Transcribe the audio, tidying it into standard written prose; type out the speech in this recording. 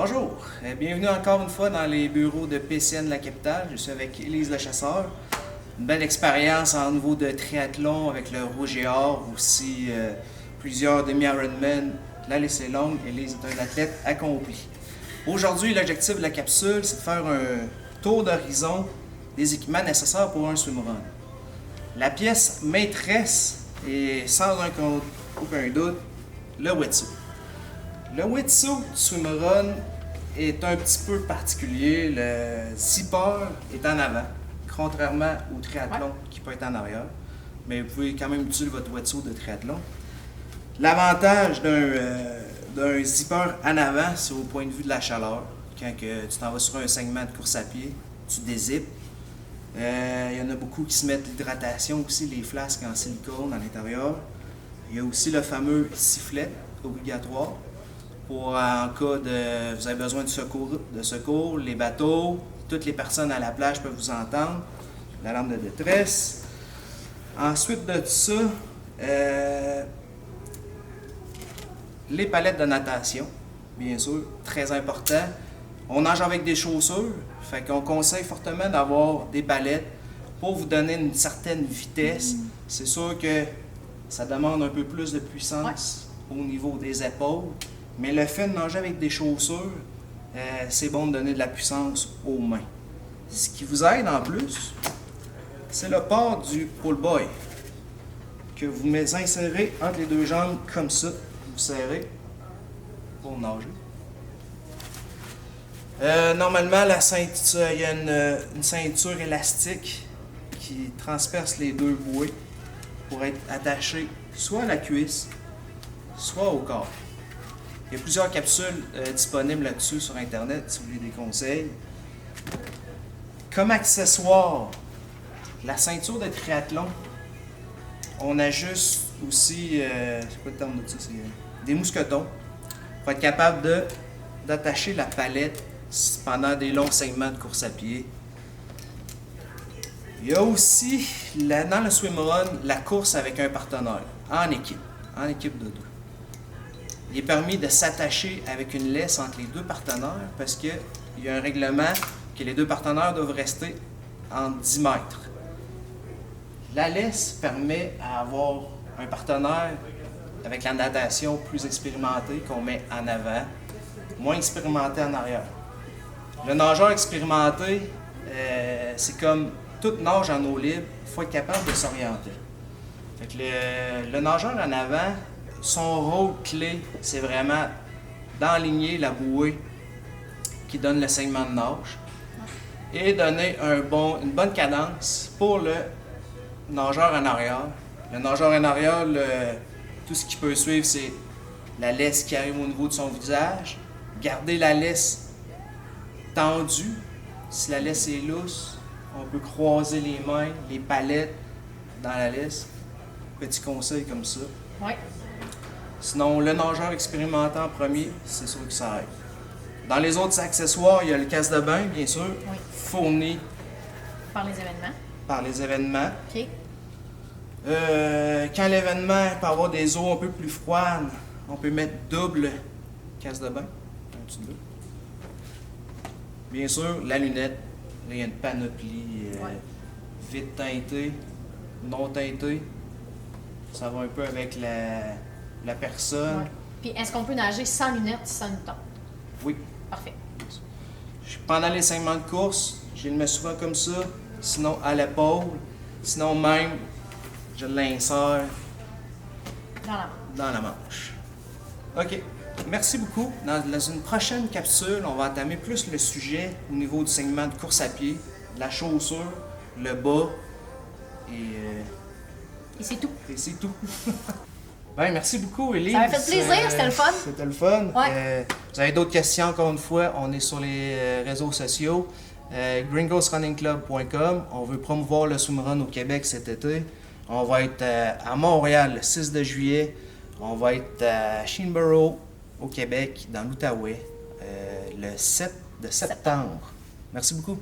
Bonjour, bienvenue encore une fois dans les bureaux de PCN de la capitale. Je suis avec Élise Lechasseur. Une belle expérience en niveau de triathlon avec le Rouge et Or, aussi plusieurs demi-Ironman. La liste est longue, Élise est un athlète accompli. Aujourd'hui, l'objectif de la capsule, c'est de faire un tour d'horizon des équipements nécessaires pour un swimrun. La pièce maîtresse est sans aucun doute le wetsuit. Le wetsuit du swimrun est un petit peu particulier. Le zipper est en avant, contrairement au triathlon qui peut être en arrière. Mais vous pouvez quand même utiliser votre wetsuit de triathlon. L'avantage d'un zipper en avant, c'est au point de vue de la chaleur. Quand tu t'en vas sur un segment de course à pied, tu dézippes. Il y en a beaucoup qui se mettent l'hydratation aussi, les flasques en silicone à l'intérieur. Il y a aussi le fameux sifflet obligatoire pour en cas de vous avez besoin de secours, les bateaux, toutes les personnes à la plage peuvent vous entendre, la lampe de détresse. Ensuite de ça, les palettes de natation, bien sûr, très important. On nage avec des chaussures, fait qu'on conseille fortement d'avoir des palettes pour vous donner une certaine vitesse. C'est sûr que ça demande un peu plus de puissance au niveau des épaules, mais le fait de nager avec des chaussures, c'est bon de donner de la puissance aux mains. Ce qui vous aide en plus, c'est le port du pull boy que vous insérez entre les deux jambes comme ça. Vous serrez pour nager. Normalement, la ceinture, il y a une ceinture élastique qui transperce les deux bouées pour être attaché soit à la cuisse, soit au corps. Il y a plusieurs capsules disponibles là-dessus sur Internet si vous voulez des conseils. Comme accessoire, la ceinture de triathlon, on ajuste aussi, c'est quoi le terme de ça? C'est des mousquetons pour être capable d'attacher la palette pendant des longs segments de course à pied. Il y a aussi, dans le swimrun, la course avec un partenaire, en équipe de deux. Il est permis de s'attacher avec une laisse entre les deux partenaires parce qu'il y a un règlement que les deux partenaires doivent rester en 10 mètres. La laisse permet d'avoir un partenaire avec la natation plus expérimenté qu'on met en avant, moins expérimenté en arrière. Le nageur expérimenté, c'est comme toute nage en eau libre, il faut être capable de s'orienter. Fait que le nageur en avant, son rôle clé, c'est vraiment d'enligner la bouée qui donne le segment de nage et donner une bonne cadence pour le nageur en arrière. Le nageur en arrière, tout ce qu'il peut suivre, c'est la laisse qui arrive au niveau de son visage. Garder la laisse tendue. Si la laisse est lousse, on peut croiser les mains, les palettes dans la laisse. Petit conseil comme ça. Oui. Sinon, le nageur expérimenté en premier, c'est sûr que ça aide. Dans les autres accessoires, il y a le casque de bain, bien sûr, fourni Par les événements. par les événements. OK. Quand l'événement peut avoir des eaux un peu plus froides, on peut mettre double casque de bain. Un petit double. Bien sûr, la lunette. Là, il y a une panoplie vite teintée, non teintée. Ça va un peu avec la personne. Ouais. Puis est-ce qu'on peut nager sans lunettes, sans lunettes? Oui. Parfait. Pendant les segments de course, je le mets souvent comme ça, sinon à l'épaule, sinon même, je l'insère Dans la main. dans la manche. OK. Merci beaucoup. Dans une prochaine capsule, on va entamer plus le sujet au niveau du segment de course à pied, la chaussure, le bas Et c'est tout. et c'est tout. Ben, merci beaucoup, Élise. Ça m'a fait plaisir, c'était le fun. C'était le fun. Ouais. Vous avez d'autres questions, encore une fois, on est sur les réseaux sociaux. gringosrunningclub.com. On veut promouvoir le swimrun au Québec cet été. On va être à Montréal le 6 de juillet. On va être à Shinborough au Québec, dans l'Outaouais, le 7 de septembre. Merci beaucoup.